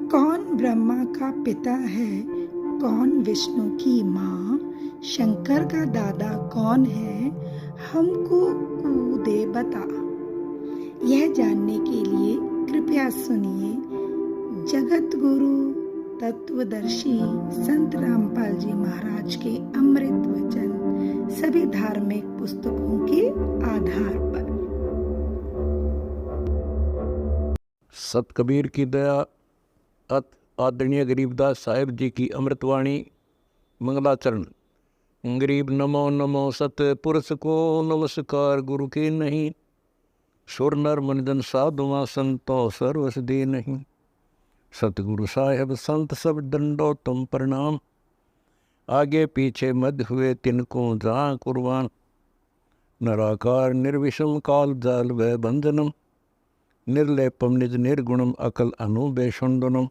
कौन ब्रह्मा का पिता है, कौन विष्णु की माँ, शंकर का दादा कौन है, हमको कूदे बता। यह जानने के लिए कृपया सुनिए जगत गुरु तत्वदर्शी संत रामपाल जी महाराज के अमृत वचन सभी धार्मिक पुस्तकों के आधार पर। सत कबीर की दया, अत आदरणीय गरीबदास साहिब जी की अमृतवाणी मंगलाचरण। गरीब नमो नमो सत पुरुष को नमस्कार, गुरु के नहीं सुर नर मुनिजन साधुआ संतो सर्वस दे नहीं। सतगुरु साहेब संत सब दंडो तुम प्रणाम, आगे पीछे मध्य हुए तिनको जहाँ कुर्बान। नराकार निर्विषम काल जाल व बंधनम, निर्लेपम निज निर्गुणम अकल अनुबेषुंडनम।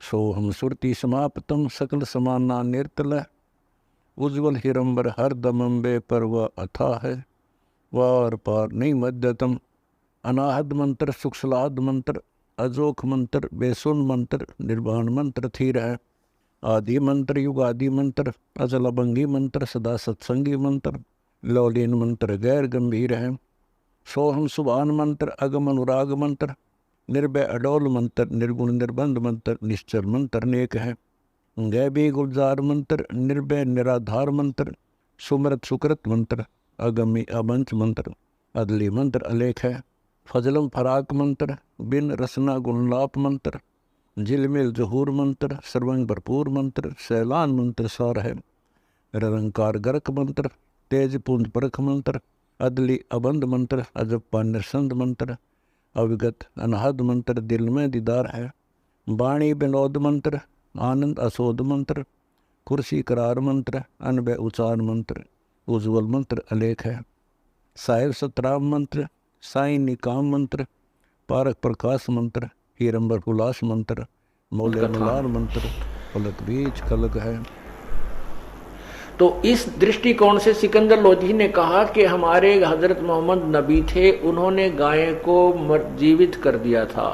सोहम सुरति समाप्तम सकल समाना निर्तल, उज्ज्वल हिरंबर हर दमंबे पर वह अथा है। वार पार नहीं मध्यतम, अनाहद मंत्र सुखसलाद मंत्र, अजोख मंत्र बेसुन मंत्र, निर्वाण मंत्र थीर है। आदि मंत्र युगादि मंत्र, अजल अभंगी मंत्र, सदा सत्संगी मंत्र, लौलीन मंत्र गैर गंभीर है। सोहम सुभान मंत्र, अगम अनुराग मंत्र, निर्भय अडोल मंत्र, निर्गुण निर्बंध मंत्र, निश्चर मंत्र नेक है। गैबी गुलजार मंत्र, निर्भय निराधार मंत्र, सुमृत सुकृत मंत्र, अगमी अबंच मंत्र, अदली मंत्र अलेख है। फजलम फराक मंत्र, बिन रसना गुणलाप मंत्र, झिलमिल जहूर मंत्र, सर्वंग भरपूर मंत्र, सैलान मंत्र सार है। निरंकार गर्क मंत्र, तेज पुंज परख मंत्र, अदली अबंध मंत्र, अजप्पा निरसंद मंत्र, अविगत अनहद मंत्र, दिल में दीदार है। वाणी विनोद मंत्र, आनंद असोद मंत्र, कुर्सी करार मंत्र, अनबय उचार मंत्र, उज्ज्वल मंत्र अलेख है। साहिब सतराम मंत्र, साई निकाम मंत्र, पारक प्रकाश मंत्र, हीरंबर हुलास मंत्र, मौले मलार मंत्र, पलक बीच कलक है। तो इस दृष्टिकोण से सिकंदर लोधी ने कहा कि हमारे हजरत मोहम्मद नबी थे, उन्होंने गाय को जीवित कर दिया था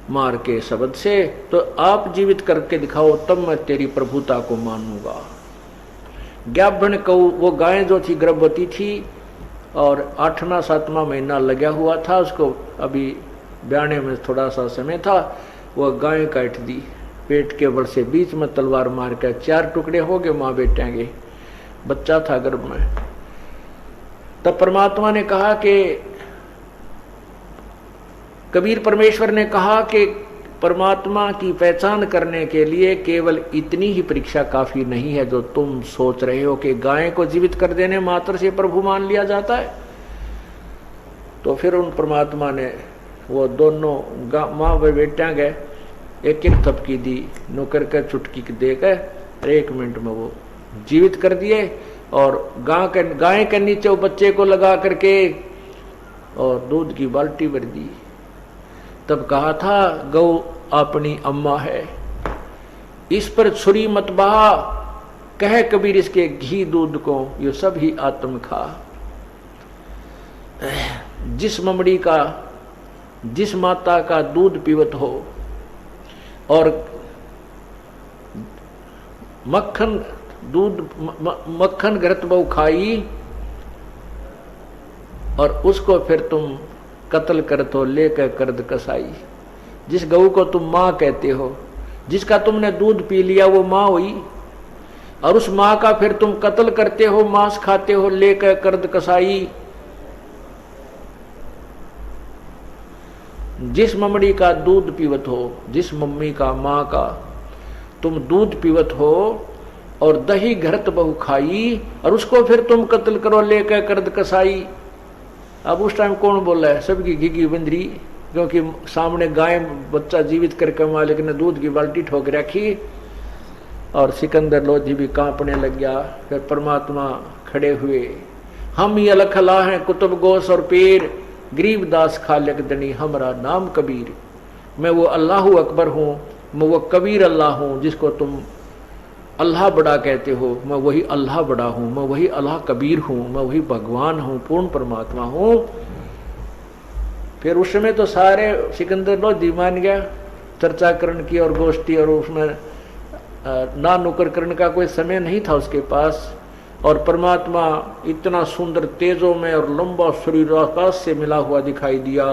मार के शब्द से, तो आप जीवित करके दिखाओ तब मैं तेरी प्रभुता को मानूंगा। ज्ञापन को वो गाय जो थी गर्भवती थी और 8वां 7वां महीना लगा हुआ था, उसको अभी ब्याने में थोड़ा सा समय था, वह गाय काट दी पेट के बल से, बीच में तलवार मार कर 4 टुकड़े हो गए माँ बेटे के, बच्चा था गर्भ में। तब परमात्मा ने कहा कि कबीर परमेश्वर ने कहा कि परमात्मा की पहचान करने के लिए केवल इतनी ही परीक्षा काफी नहीं है जो तुम सोच रहे हो कि गाय को जीवित कर देने मात्र से प्रभु मान लिया जाता है। तो फिर उन परमात्मा ने वो दोनों माँ व बेटा गए, एक एक थपकी दी, नौकर के चुटकी देकर 1 मिनट में वो जीवित कर दिए। और गाय के नीचे वो बच्चे को लगा करके और दूध की बाल्टी भर दी। तब कहा था गौ अपनी अम्मा है, इस पर छुरी मत बहा, कह कबीर इसके घी दूध को ये सब ही आत्म खा। जिस ममड़ी का, जिस माता का दूध पीवत हो और मक्खन दूध मक्खन घृत बहु खाई, और उसको फिर तुम कत्ल कर तो लेकर कर्द कसाई। जिस गऊ को तुम माँ कहते हो, जिसका तुमने दूध पी लिया वो माँ हुई, और उस माँ का फिर तुम कत्ल करते हो, मांस खाते हो लेकर कर्द कसाई। जिस ममड़ी का दूध पीवत हो, जिस मम्मी का माँ का तुम दूध पीवत हो और दही घरत बहु खाई, और उसको फिर तुम कत्ल करो लेकर कर्द कसाई। अब उस टाइम कौन बोला है? सबकी घिघी बंदरी, क्योंकि सामने गाय बच्चा जीवित करके मालिक ने दूध की बाल्टी ठोक रखी और सिकंदर लोधी भी कांपने लग गया। फिर परमात्मा खड़े हुए, हम ये लखला हैं कुतुब गोस और पीर, गरीबदास खालिक दनी हमारा नाम कबीर। मैं वो अल्लाह अकबर हूँ, मैं वो कबीर अल्लाह हूँ जिसको तुम अल्लाह बड़ा कहते हो, मैं वही अल्लाह बड़ा हूं, मैं वही अल्लाह कबीर हूं, मैं वही भगवान हूं, पूर्ण परमात्मा हूं। फिर उस समय तो सारे सिकंदर लोधी मान गया, चर्चा करण की और गोष्ठी और उसमें ना नुकर करण का कोई समय नहीं था उसके पास। और परमात्मा इतना सुंदर तेजों में और लंबा शरीर आकाश से मिला हुआ दिखाई दिया।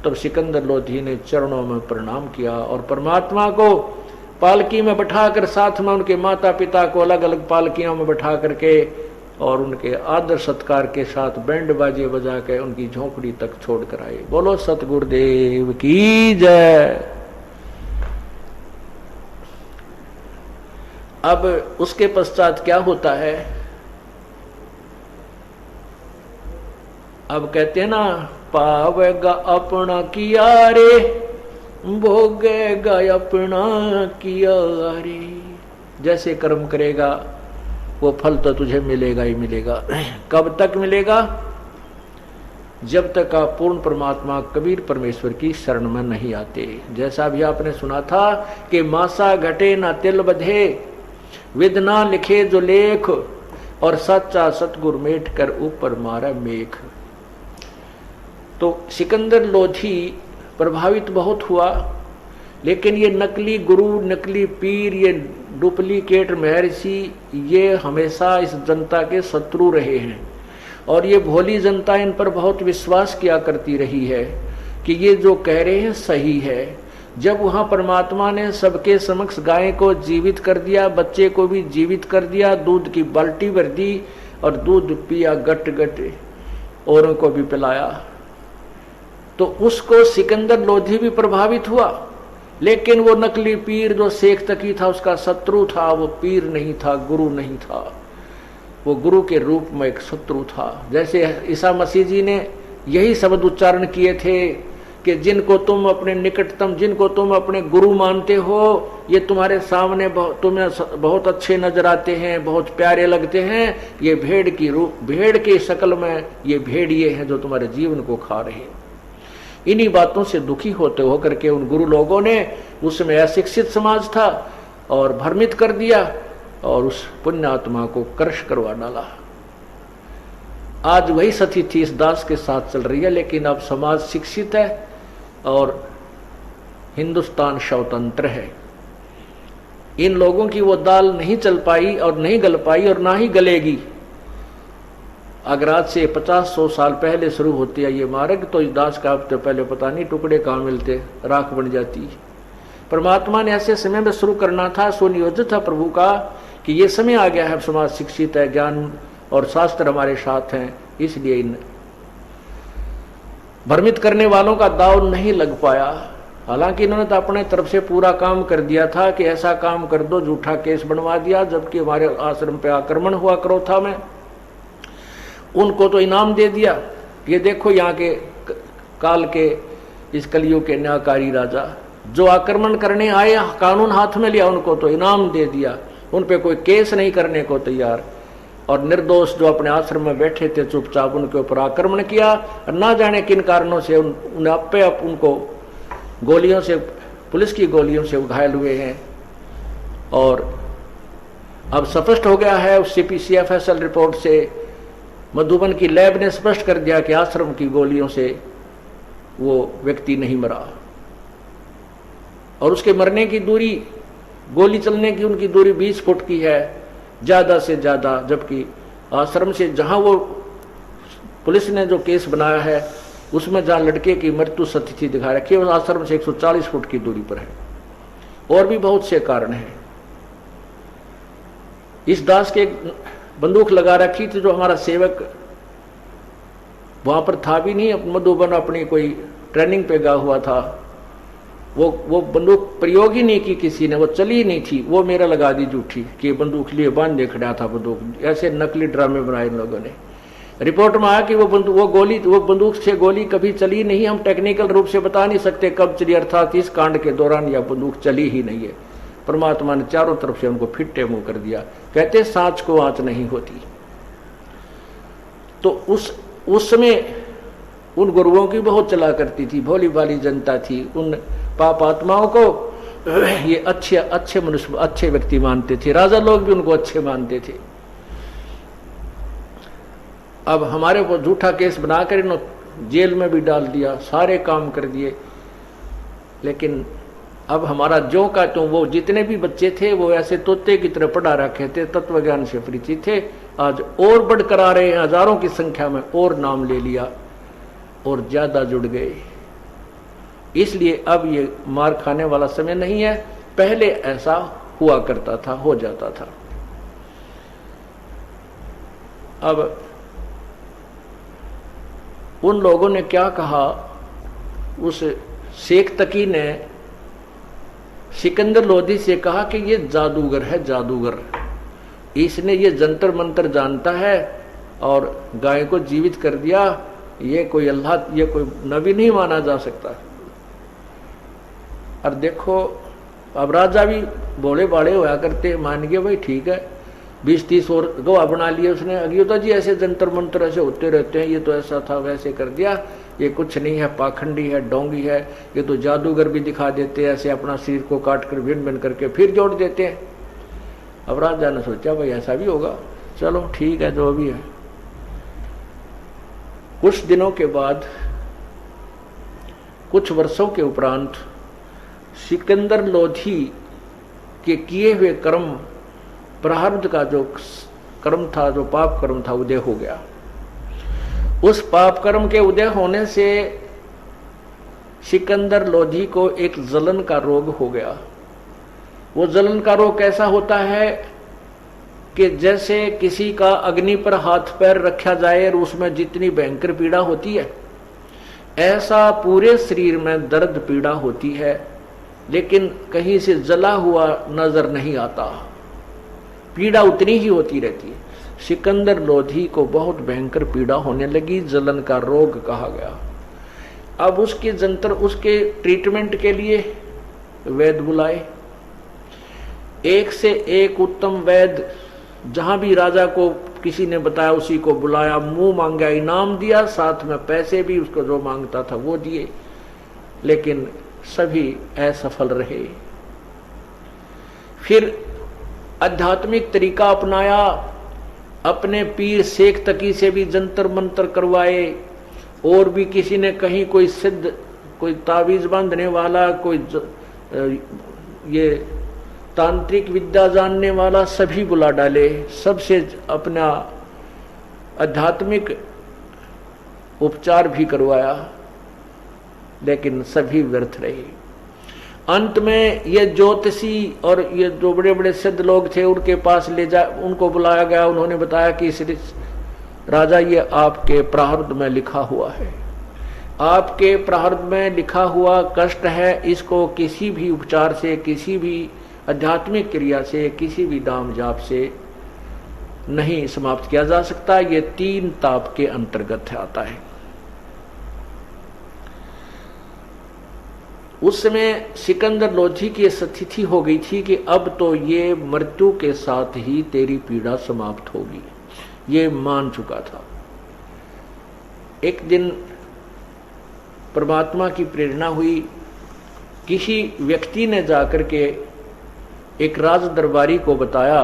तब सिकंदर लोधी ने चरणों में प्रणाम किया और परमात्मा को पालकी में बैठाकर, साथ में उनके माता पिता को अलग अलग पालकियों में बैठा करके और उनके आदर सत्कार के साथ बैंड बाजे बजा के उनकी झोंपड़ी तक छोड़ कर आए। बोलो सतगुरुदेव की जय। अब उसके पश्चात क्या होता है? अब कहते हैं ना, पावेगा अपना किया रे, भोगेगा अपना किया रे। जैसे कर्म करेगा वो फल तो तुझे मिलेगा ही मिलेगा। कब तक मिलेगा? जब तक आप पूर्ण परमात्मा कबीर परमेश्वर की शरण में नहीं आते। जैसा भी आपने सुना था कि मासा घटे ना तिल बधे, विदना लिखे जो लेख, और सच्चा सतगुरु मेट कर ऊपर मारा मेघ। तो सिकंदर लोधी प्रभावित बहुत हुआ, लेकिन ये नकली गुरु, नकली पीर, ये डुप्लीकेट महर्षि, ये हमेशा इस जनता के शत्रु रहे हैं। और ये भोली जनता इन पर बहुत विश्वास किया करती रही है कि ये जो कह रहे हैं सही है। जब वहां परमात्मा ने सबके समक्ष गाय को जीवित कर दिया, बच्चे को भी जीवित कर दिया, दूध की बाल्टी भर दी और दूध पिया गट गट, औरों को भी पिलाया, तो उसको सिकंदर लोधी भी प्रभावित हुआ। लेकिन वो नकली पीर जो शेख तकी था उसका शत्रु था। वो पीर नहीं था, गुरु नहीं था, वो गुरु के रूप में एक शत्रु था। जैसे ईसा मसीह जी ने यही शब्द उच्चारण किए थे कि जिनको तुम अपने निकटतम, जिनको तुम अपने गुरु मानते हो, ये तुम्हारे सामने तुम्हें बहुत अच्छे नजर आते हैं, बहुत प्यारे लगते हैं, ये भेड़ की रूप, भेड़ के शक्ल में ये भेड़िए हैं जो तुम्हारे जीवन को खा रहे हैं। इन्हीं बातों से दुखी होते होकर के उन गुरु लोगों ने, उसमें अशिक्षित समाज था, और भ्रमित कर दिया और उस पुण्यात्मा को क्रश करवा डाला। आज वही स्थिति इस दास के साथ चल रही है, लेकिन अब समाज शिक्षित है और हिंदुस्तान स्वतंत्र है। इन लोगों की वो दाल नहीं चल पाई और नहीं गल पाई और ना ही गलेगी। अगर आज से 50-100 साल पहले शुरू होती है ये मार्ग, तो इस दास का अब तो पहले पता नहीं टुकड़े कहाँ मिलते, राख बन जाती। परमात्मा ने ऐसे समय में शुरू करना था, सुनियोजित था प्रभु का कि ये समय आ गया है, समाज शिक्षित है, ज्ञान और शास्त्र हमारे साथ हैं, इसलिए इन भ्रमित करने वालों का दाव नहीं लग पाया। हालांकि इन्होंने तो अपने तरफ से पूरा काम कर दिया था कि ऐसा काम कर दो, झूठा केस बनवा दिया, जबकि हमारे आश्रम पे आक्रमण हुआ क्रोथा में, उनको तो इनाम दे दिया। ये देखो यहाँ के काल के इस कलयुग के न्यायकारी राजा जो आक्रमण करने आए, कानून हाथ में लिया, उनको तो इनाम दे दिया, उन पे कोई केस नहीं करने को तैयार। और निर्दोष जो अपने आश्रम में बैठे थे चुपचाप उनके ऊपर आक्रमण किया। और ना जाने किन कारणों से उनको गोलियों से, पुलिस की गोलियों से घायल हुए हैं। और अब स्पष्ट हो गया है उस CPCFSL रिपोर्ट से, मधुबन की लैब ने स्पष्ट कर दिया कि आश्रम की गोलियों से वो व्यक्ति नहीं मरा। और उसके मरने की दूरी, गोली चलने की उनकी दूरी 20 फुट की है ज्यादा से ज्यादा, जबकि आश्रम से जहां वो पुलिस ने जो केस बनाया है उसमें जहां लड़के की मृत्यु स्थिति दिखा रखी है, उस आश्रम से 140 फुट की दूरी पर है। और भी बहुत से कारण हैं। इस दास के बंदूक लगा रखी थी जो हमारा सेवक वहां पर था भी नहीं, मधुबन अपनी कोई ट्रेनिंग पे गया हुआ था, वो बंदूक प्रयोग ही नहीं की किसी ने, वो चली ही नहीं थी, वो मेरा लगा दी झूठी कि बंदूक लिए बांध दे खड़ा था बंदूक। ऐसे नकली ड्रामे बनाए इन लोगों ने। रिपोर्ट में आया कि वो बंदूक से गोली कभी चली नहीं। हम टेक्निकल रूप से बता नहीं सकते कब चली, अर्थात इस कांड के दौरान यह बंदूक चली ही नहीं है। परमात्मा ने चारों तरफ से उनको फिट्टे मुंह कर दिया। कहते सांच को आंच नहीं होती। तो उस समय उन गुरुओं की बहुत चला करती थी, भोली भाली जनता थी। उन पाप आत्माओं को ये अच्छे मनुष्य, अच्छे व्यक्ति मानते थे। राजा लोग भी उनको अच्छे मानते थे। अब हमारे ऊपर झूठा केस बनाकर इन्होंने जेल में भी डाल दिया, सारे काम कर दिए। लेकिन अब हमारा जो का तो वो जितने भी बच्चे थे वो ऐसे तोते की तरह पढ़ा रखे थे, तत्व ज्ञान से परिचित थे, आज और बढ़कर आ रहे हैं, हजारों की संख्या में और नाम ले लिया और ज्यादा जुड़ गए। इसलिए अब ये मार खाने वाला समय नहीं है, पहले ऐसा हुआ करता था, हो जाता था। अब उन लोगों ने क्या कहा, उस शेख तकी ने सिकंदर लोधी से कहा कि ये जादूगर है, जादूगर, इसने ये जंतर मंतर जानता है और गाय को जीवित कर दिया, ये कोई अल्लाह, ये कोई नबी नहीं माना जा सकता। और देखो अब राजा भी भोले बाड़े होया करते, मान गए भाई ठीक है, 20-30 और गवाह बना लिए उसने, अगियोता जी ऐसे जंतर मंतर ऐसे होते रहते हैं, ये तो ऐसा था वैसे कर दिया, ये कुछ नहीं है, पाखंडी है, डोंगी है, ये तो जादूगर भी दिखा देते हैं, ऐसे अपना सिर को काट कर भिन्न भिन्न करके फिर जोड़ देते हैं। अब राजा ने सोचा भाई ऐसा भी होगा, चलो ठीक है जो भी है। कुछ दिनों के बाद, कुछ वर्षों के उपरांत सिकंदर लोधी के किए हुए कर्म, प्रारब्ध का जो कर्म था, जो पाप कर्म था, उदय हो गया। उस पाप कर्म के उदय होने से सिकंदर लोधी को एक जलन का रोग हो गया। वो जलन का रोग कैसा होता है कि जैसे किसी का अग्नि पर हाथ पैर रखा जाए और उसमें जितनी भयंकर पीड़ा होती है, ऐसा पूरे शरीर में दर्द पीड़ा होती है, लेकिन कहीं से जला हुआ नजर नहीं आता, पीड़ा उतनी ही होती रहती है। सिकंदर लोधी को बहुत भयंकर पीड़ा होने लगी, जलन का रोग कहा गया। अब उसके जंतर, उसके ट्रीटमेंट के लिए वैद्य बुलाए, एक से एक उत्तम वैद्य, जहां भी राजा को किसी ने बताया उसी को बुलाया, मुंह मांगा इनाम दिया, साथ में पैसे भी उसको जो मांगता था वो दिए, लेकिन सभी असफल रहे। फिर आध्यात्मिक तरीका अपनाया, अपने पीर शेख तकी से भी जंतर मंतर करवाए, और भी किसी ने कहीं कोई सिद्ध, कोई तावीज बांधने वाला, कोई ये तांत्रिक विद्या जानने वाला, सभी बुला डाले, सबसे अपना आध्यात्मिक उपचार भी करवाया, लेकिन सभी व्यर्थ रहे। अंत में ये ज्योतिषी और ये जो बड़े बड़े सिद्ध लोग थे उनके पास ले जा, उनको बुलाया गया। उन्होंने बताया कि श्री राजा, ये आपके प्रारब्ध में लिखा हुआ है, आपके प्रारब्ध में लिखा हुआ कष्ट है, इसको किसी भी उपचार से, किसी भी आध्यात्मिक क्रिया से, किसी भी दाम जाप से नहीं समाप्त किया जा सकता। ये 3 ताप के अंतर्गत आता है। उस समय सिकंदर लोधी की स्थिति हो गई थी कि अब तो ये मृत्यु के साथ ही तेरी पीड़ा समाप्त होगी, ये मान चुका था। एक दिन परमात्मा की प्रेरणा हुई, किसी व्यक्ति ने जाकर के एक राज दरबारी को बताया,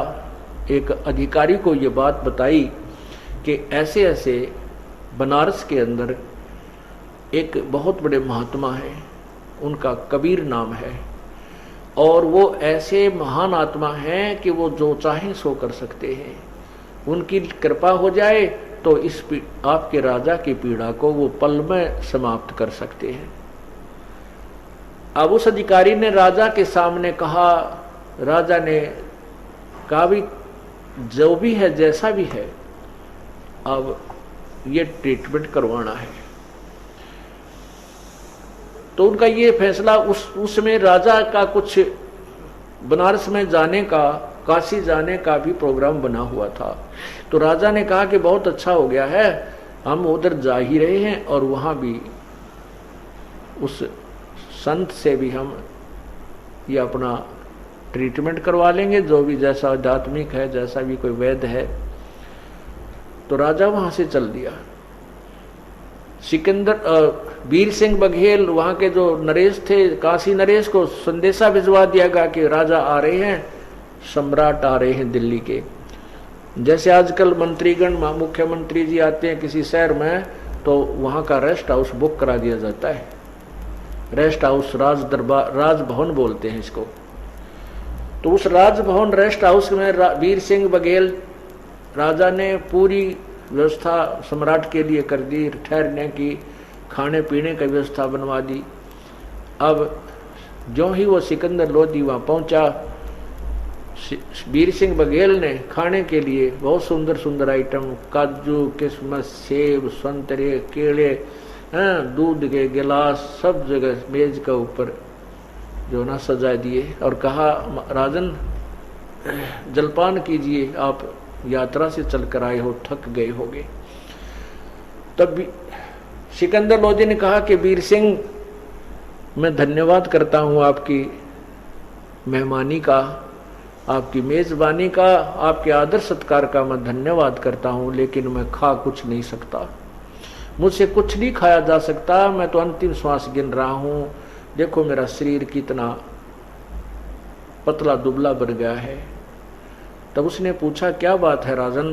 एक अधिकारी को ये बात बताई कि ऐसे ऐसे बनारस के अंदर एक बहुत बड़े महात्मा है, उनका कबीर नाम है, और वो ऐसे महान आत्मा हैं कि वो जो चाहे सो कर सकते हैं। उनकी कृपा हो जाए तो इस आपके राजा की पीड़ा को वो पल में समाप्त कर सकते हैं। अब उस अधिकारी ने राजा के सामने कहा, राजा ने कहा भी जो भी है, जैसा भी है, अब ये ट्रीटमेंट करवाना है। तो उनका ये फैसला, उसमें राजा का कुछ बनारस में जाने का, काशी जाने का भी प्रोग्राम बना हुआ था। तो राजा ने कहा कि बहुत अच्छा हो गया है, हम उधर जा ही रहे हैं और वहां भी उस संत से भी हम ये अपना ट्रीटमेंट करवा लेंगे, जो भी जैसा आध्यात्मिक है, जैसा भी कोई वैद्य है। तो राजा वहां से चल दिया। वीर सिंह बघेल, वहां के जो नरेश थे, काशी नरेश को संदेशा भिजवा दिया गया कि राजा आ रहे हैं, सम्राट आ रहे हैं दिल्ली के। जैसे आजकल मंत्रीगण, मुख्यमंत्री जी आते हैं किसी शहर में, तो वहां का रेस्ट हाउस बुक करा दिया जाता है, रेस्ट हाउस, राज दरबार, राजभवन बोलते हैं इसको। तो उस राजभवन रेस्ट हाउस में वीर सिंह बघेल राजा ने पूरी व्यवस्था सम्राट के लिए कर दी, ठहरने की, खाने पीने की व्यवस्था बनवा दी। अब जो ही वो सिकंदर लोधी वहां पहुंचा, वीर सिंह बघेल ने खाने के लिए बहुत सुंदर सुंदर आइटम, काजू, किस्मत, सेब, संतरे, केले, दूध के गिलास सब जगह मेज के ऊपर जो ना सजा दिए और कहा, राजन जलपान कीजिए, आप यात्रा से चलकर आए हो, थक गए होगे। तब सिकंदर लोधी ने कहा कि वीर सिंह, मैं धन्यवाद करता हूं आपकी मेहमानी का, आपकी मेजबानी का, आपके आदर सत्कार का मैं धन्यवाद करता हूं, लेकिन मैं खा कुछ नहीं सकता, मुझसे कुछ नहीं खाया जा सकता, मैं तो अंतिम श्वास गिन रहा हूं। देखो मेरा शरीर कितना पतला दुबला बन गया है। तब उसने पूछा, क्या बात है राजन?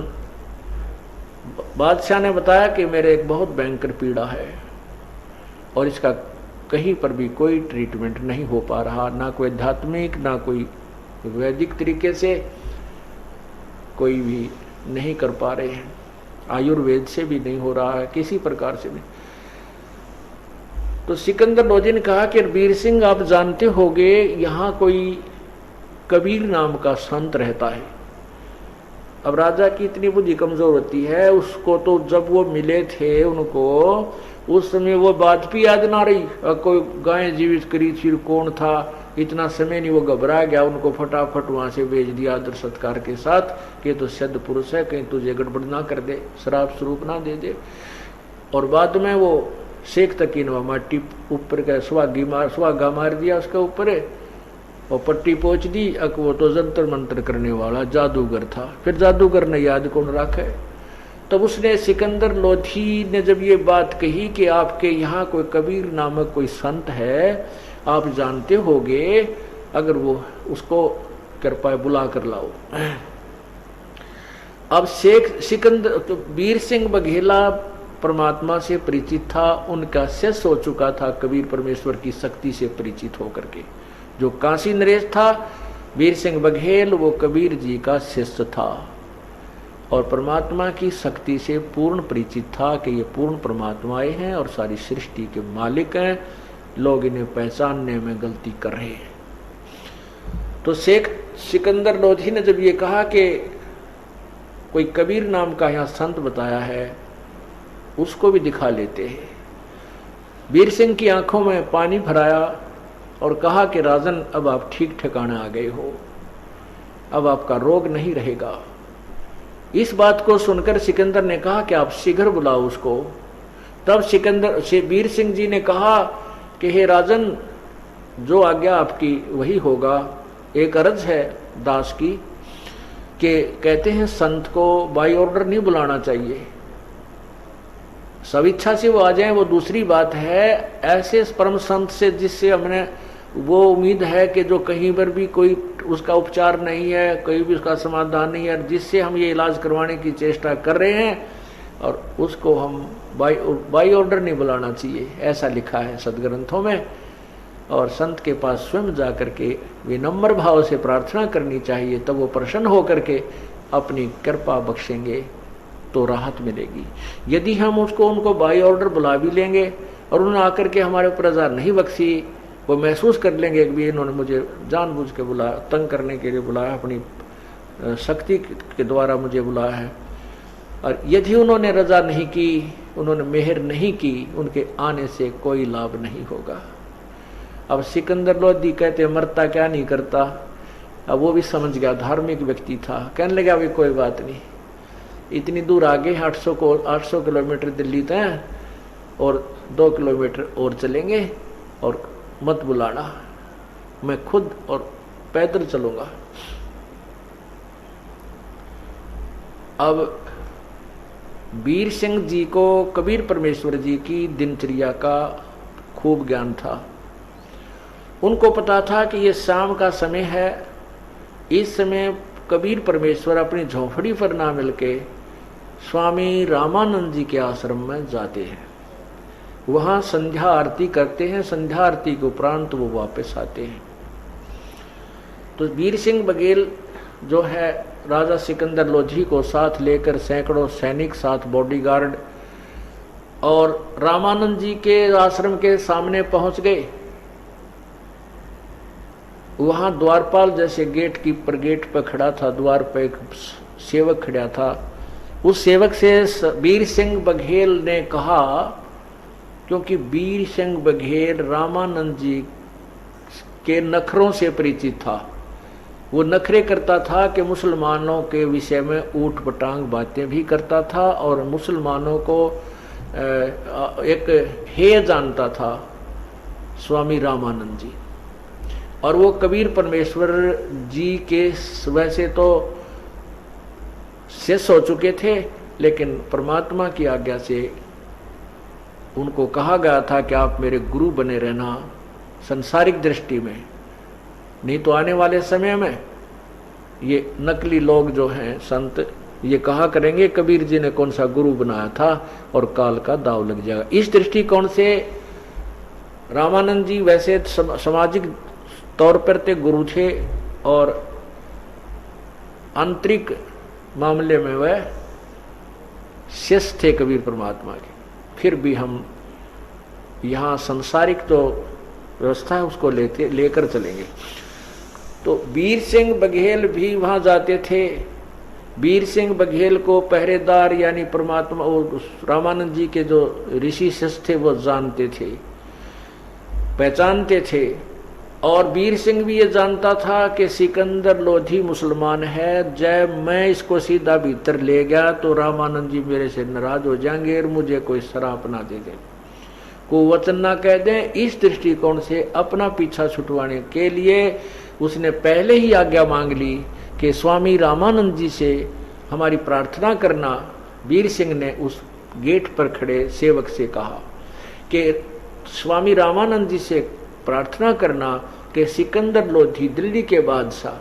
बादशाह ने बताया कि मेरे एक बहुत भयंकर पीड़ा है और इसका कहीं पर भी कोई ट्रीटमेंट नहीं हो पा रहा, ना कोई आध्यात्मिक ना कोई वैदिक तरीके से कोई भी नहीं कर पा रहे हैं, आयुर्वेद से भी नहीं हो रहा है, किसी प्रकार से नहीं। तो सिकंदर लोधी ने कहा कि वीर सिंह, आप जानते होंगे यहाँ कोई कबीर नाम का संत रहता है। अब राजा की इतनी बुद्धि कमजोर होती है, उसको तो जब वो मिले थे उनको उस समय वो बात भी याद ना रही, कोई गाय जीवित करी फिर कौन था, इतना समय नहीं, वो घबरा गया, उनको फटाफट वहां से भेज दिया आदर सत्कार के साथ कि तो सिद्ध पुरुष है, कहीं तुझे गड़बड़ ना कर दे, शराब स्वरूप ना दे दे। और बाद में वो शेख तकीनवा माटी ऊपर का सुहागा मार दिया उसके ऊपर और पट्टी पहुंच दी। अक वो तो जंतर मंत्र करने वाला जादूगर था, फिर जादूगर ने याद कौन रखे। तब उसने सिकंदर लोधी ने जब ये बात कही कि आपके यहाँ कोई कबीर नामक कोई संत है, आप जानते होगे, अगर वो उसको कृपया बुला कर लाओ। अब शेख सिकंदर तो वीर सिंह बघेला परमात्मा से परिचित था, उनका शिष्य हो चुका था, कबीर परमेश्वर की शक्ति से परिचित होकर के। जो काशी नरेश था वीर सिंह बघेल, वो कबीर जी का शिष्य था और परमात्मा की शक्ति से पूर्ण परिचित था कि ये पूर्ण परमात्माएं हैं और सारी सृष्टि के मालिक हैं, लोग इन्हें पहचानने में गलती कर रहे हैं। तो शेख सिकंदर लोधी ने जब ये कहा कि कोई कबीर नाम का यहाँ संत बताया है, उसको भी दिखा लेते हैं। वीर सिंह की आंखों में पानी भराया और कहा कि राजन, अब आप ठीक ठिकाने आ गए हो, अब आपका रोग नहीं रहेगा। इस बात को सुनकर सिकंदर ने कहा कि आप शीघ्र बुलाओ उसको। तब सिकंदर से वीर सिंह जी ने कहा कि हे राजन, जो आज्ञा आपकी वही होगा। एक अर्ज है दास की कि कहते हैं संत को बाई ऑर्डर नहीं बुलाना चाहिए, सब इच्छा से वो आ जाए वो दूसरी बात है। ऐसे परम संत से जिससे हमने वो उम्मीद है कि जो कहीं पर भी कोई उसका उपचार नहीं है, कहीं भी उसका समाधान नहीं है, जिससे हम ये इलाज करवाने की चेष्टा कर रहे हैं, और उसको हम बाई ऑर्डर नहीं बुलाना चाहिए, ऐसा लिखा है सदग्रंथों में। और संत के पास स्वयं जा करके विनम्र भाव से प्रार्थना करनी चाहिए, तब वो प्रसन्न होकर के अपनी कृपा बख्शेंगे तो राहत मिलेगी। यदि हम उनको बाई ऑर्डर बुला भी लेंगे और उन्होंने आकर के हमारे ऊपर रजा नहीं बख्शी, वो महसूस कर लेंगे कि भी इन्होंने मुझे जानबूझ के बुलाया, तंग करने के लिए बुलाया, अपनी शक्ति के द्वारा मुझे बुलाया है। और यदि उन्होंने रजा नहीं की, उन्होंने मेहर नहीं की, उनके आने से कोई लाभ नहीं होगा। अब सिकंदर लोधी कहते मरता क्या नहीं करता। अब वो भी समझ गया, धार्मिक व्यक्ति था, कहने लगा भाई कोई बात नहीं, इतनी दूर आगे 800 किलोमीटर दिल्ली तय और 2 किलोमीटर और चलेंगे, और मत बुलाना, मैं खुद और पैदल चलूंगा। अब वीर सिंह जी को कबीर परमेश्वर जी की दिनचर्या का खूब ज्ञान था। उनको पता था कि ये शाम का समय है, इस समय कबीर परमेश्वर अपनी झोंपड़ी पर ना मिलके स्वामी रामानंद जी के आश्रम में जाते हैं। वहां संध्या आरती करते हैं। संध्या आरती के उपरांत वो वापस आते हैं। तो वीर सिंह बघेल जो है राजा सिकंदर लोधी को साथ लेकर सैकड़ों सैनिक, साथ बॉडीगार्ड, और रामानंद जी के आश्रम के सामने पहुंच गए। वहां द्वारपाल जैसे गेट कीपर गेट पर खड़ा था, द्वार पर एक सेवक खड़ा था। उस सेवक से वीर सिंह बघेल ने कहा, क्योंकि वीर सिंह बघेल रामानंद जी के नखरों से परिचित था। वो नखरे करता था कि मुसलमानों के विषय में ऊट पटांग बातें भी करता था और मुसलमानों को एक हेय जानता था स्वामी रामानंद जी। और वो कबीर परमेश्वर जी के वैसे तो शिष्य हो चुके थे, लेकिन परमात्मा की आज्ञा से उनको कहा गया था कि आप मेरे गुरु बने रहना संसारिक दृष्टि में, नहीं तो आने वाले समय में ये नकली लोग जो हैं संत ये कहा करेंगे कबीर जी ने कौन सा गुरु बनाया था और काल का दाव लग जाएगा। इस दृष्टिकोण से रामानंद जी वैसे सामाजिक तौर पर ते गुरु थे और आंतरिक मामले में वह शिष्य थे कबीर परमात्मा के। फिर भी हम यहाँ सांसारिक जो व्यवस्था है उसको लेकर चलेंगे। तो वीर सिंह बघेल भी वहां जाते थे। वीर सिंह बघेल को पहरेदार यानी परमात्मा और रामानंद जी के जो ऋषि शिष्य थे वो जानते थे, पहचानते थे। और वीर सिंह भी ये जानता था कि सिकंदर लोधी मुसलमान है, जब मैं इसको सीधा भीतर ले गया तो रामानंद जी मेरे से नाराज हो जाएंगे और मुझे कोई शराप ना दे दे, को वचन ना कह दें। इस दृष्टिकोण से अपना पीछा छुटवाने के लिए उसने पहले ही आज्ञा मांग ली कि स्वामी रामानंद जी से हमारी प्रार्थना करना। वीर सिंह ने उस गेट पर खड़े सेवक से कहा कि स्वामी रामानंद जी से प्रार्थना करना कि सिकंदर लोधी दिल्ली के बादशाह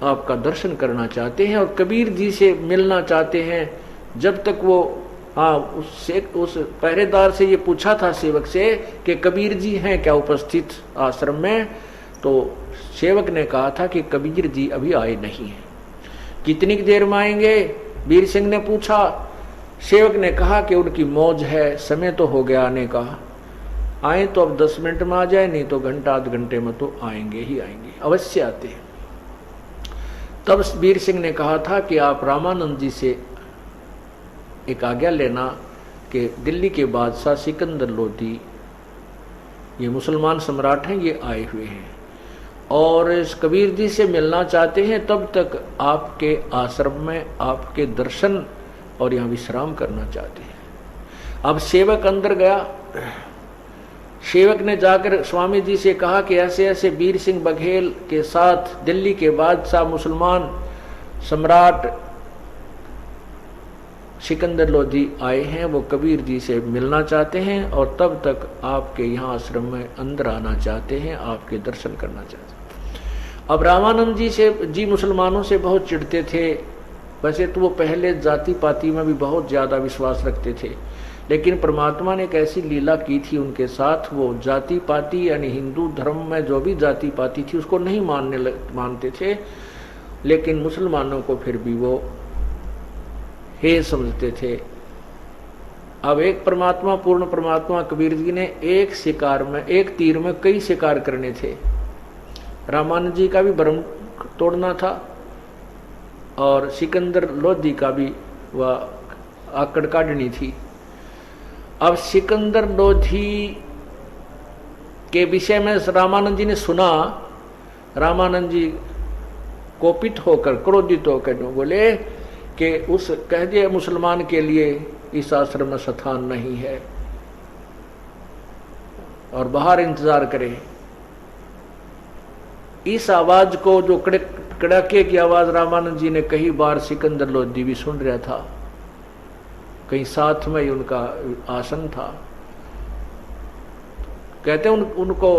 आपका दर्शन करना चाहते हैं और कबीर जी से मिलना चाहते हैं। जब तक वो उस पहरेदार से ये पूछा था सेवक से कि कबीर जी हैं क्या उपस्थित आश्रम में, तो सेवक ने कहा था कि कबीर जी अभी आए नहीं हैं। कितनी देर में आएंगे, वीर सिंह ने पूछा। सेवक ने कहा कि उनकी मौज है, समय तो हो गया आने का, आए तो अब 10 मिनट में आ जाए, नहीं तो घंटा आध घंटे में तो आएंगे ही आएंगे, अवश्य आते हैं। तब वीर सिंह ने कहा था कि आप रामानंद जी से एक आज्ञा लेना कि दिल्ली के बादशाह सिकंदर लोधी ये मुसलमान सम्राट हैं, ये आए हुए हैं और इस कबीर जी से मिलना चाहते हैं। तब तक आपके आश्रम में आपके दर्शन और यहाँ विश्राम करना चाहते हैं। अब सेवक अंदर गया। सेवक ने जाकर स्वामी जी से कहा कि ऐसे ऐसे वीर सिंह बघेल के साथ दिल्ली के बादशाह मुसलमान सम्राट सिकंदर लोधी आए हैं, वो कबीर जी से मिलना चाहते हैं और तब तक आपके यहाँ आश्रम में अंदर आना चाहते हैं, आपके दर्शन करना चाहते हैं। अब रामानंद जी मुसलमानों से बहुत चिढ़ते थे। वैसे तो वो पहले जाति पाति में भी बहुत ज्यादा विश्वास रखते थे, लेकिन परमात्मा ने एक ऐसी लीला की थी उनके साथ, वो जाति पाति यानी हिंदू धर्म में जो भी जाति पाति थी उसको नहीं मानते थे, लेकिन मुसलमानों को फिर भी वो हे समझते थे। अब एक परमात्मा पूर्ण परमात्मा कबीर जी ने एक शिकार में, एक तीर में कई शिकार करने थे। रामानंद जी का भी भ्रम तोड़ना था और सिकंदर लोधी का भी वह आकड़ काटनी थी। अब सिकंदर लोधी के विषय में रामानंद जी ने सुना। रामानंद जी कोपित होकर, क्रोधित होकर बोले कि उस कह दिए मुसलमान के लिए इस आश्रम में स्थान नहीं है और बाहर इंतजार करे। इस आवाज को, जो कड़ाके की आवाज रामानंद जी ने कई बार सिकंदर लोधी भी सुन रहा था, कहीं साथ में ही उनका आसन था। कहते उनको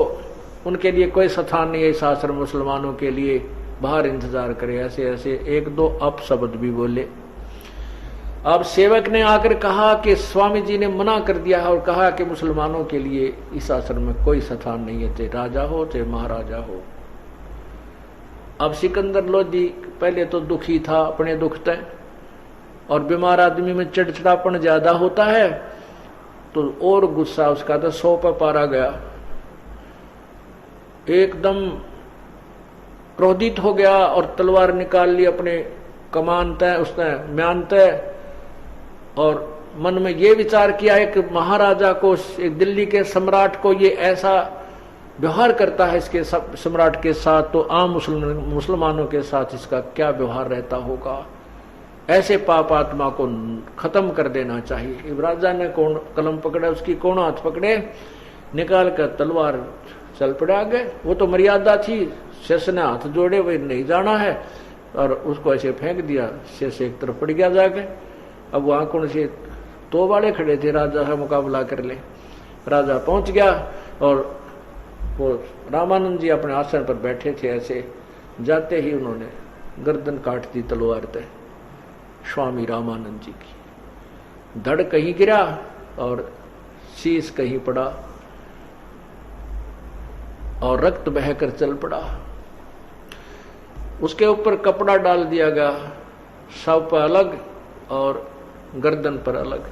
उनके लिए कोई स्थान नहीं है इस आश्रम, मुसलमानों के लिए बाहर इंतजार करे। ऐसे ऐसे एक दो अपशब्द भी बोले। अब सेवक ने आकर कहा कि स्वामी जी ने मना कर दिया है और कहा कि मुसलमानों के लिए इस आश्रम में कोई स्थान नहीं है, चाहे राजा हो चाहे महाराजा हो। अब सिकंदर लोधी पहले तो दुखी था अपने दुख तय, और बीमार आदमी में चिड़चिड़ापन ज्यादा होता है तो और गुस्सा उसका तो 100 पर पारा गया, एकदम क्रोधित हो गया और तलवार निकाल ली अपने कमान तय उसने म्यान तय, और मन में ये विचार किया है कि महाराजा को, एक दिल्ली के सम्राट को ये ऐसा व्यवहार करता है इसके सम्राट के साथ, तो आम मुसलमानों के साथ इसका क्या व्यवहार रहता होगा, ऐसे पाप आत्मा को खत्म कर देना चाहिए। राजा ने कौन कलम पकड़ा, उसकी कौन हाथ पकड़े, निकाल कर तलवार चल पड़े आगे। वो तो मर्यादा थी, शेष ने हाथ जोड़े, वही नहीं जाना है, और उसको ऐसे फेंक दिया, शेष एक तरफ पड़ गया जाके। अब वहां कौन से 2 वाले खड़े थे, राजा का मुकाबला कर ले। राजा पहुंच गया और वो रामानंद जी अपने आसन पर बैठे थे, ऐसे जाते ही उन्होंने गर्दन काट दी तलवार से स्वामी रामानंद जी की। धड़ कहीं गिरा और शीश कहीं पड़ा और रक्त बहकर चल पड़ा। उसके ऊपर कपड़ा डाल दिया गया, शव पर अलग और गर्दन पर अलग,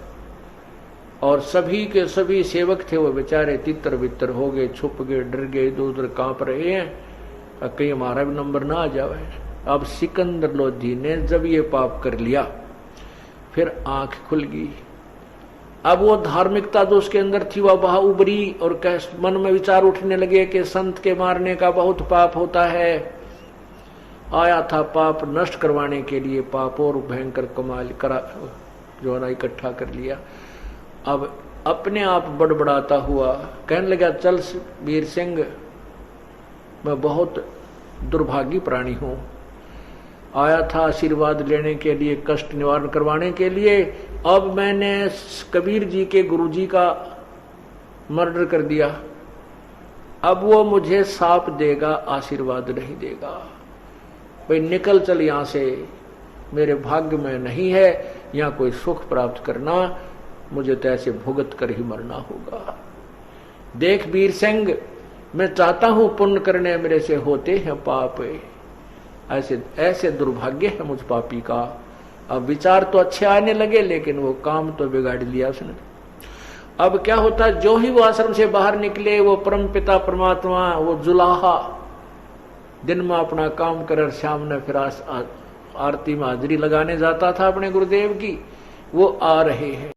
और सभी के सभी सेवक थे वो बेचारे तितर बितर हो गए, छुप गए, डर गए, इधर उधर कांप रहे हैं, कहीं हमारा भी नंबर ना आ जाए। अब सिकंदर लोधी ने जब ये पाप कर लिया फिर आंख खुल गई। अब वो धार्मिकता जो उसके अंदर थी वह बाहर उभरी और मन में विचार उठने लगे कि संत के मारने का बहुत पाप होता है। आया था पाप नष्ट करवाने के लिए, पाप और भयंकर कमाल करा जो है ना इकट्ठा कर लिया। अब अपने आप बड़बड़ाता हुआ कहने लगा, चल वीर सिंह, मैं बहुत दुर्भागी प्राणी हूं, आया था आशीर्वाद लेने के लिए, कष्ट निवारण करवाने के लिए। अब मैंने कबीर जी के गुरुजी का मर्डर कर दिया, अब वो मुझे साप देगा, आशीर्वाद नहीं देगा। भाई निकल चल यहां से, मेरे भाग्य में नहीं है यहाँ कोई सुख प्राप्त करना, मुझे तो ऐसे भुगत कर ही मरना होगा। देख वीर सिंह, मैं चाहता हूं पुण्य करने, मेरे से होते हैं पाप, ऐसे ऐसे दुर्भाग्य है मुझ पापी का। अब विचार तो अच्छे आने लगे लेकिन वो काम तो बिगाड़ लिया उसने। अब क्या होता, जो ही वो आश्रम से बाहर निकले, वो परम पिता परमात्मा, वो जुलाहा दिन में अपना काम कर, शाम ने फिर आरती में हाजिरी लगाने जाता था अपने गुरुदेव की, वो आ रहे हैं।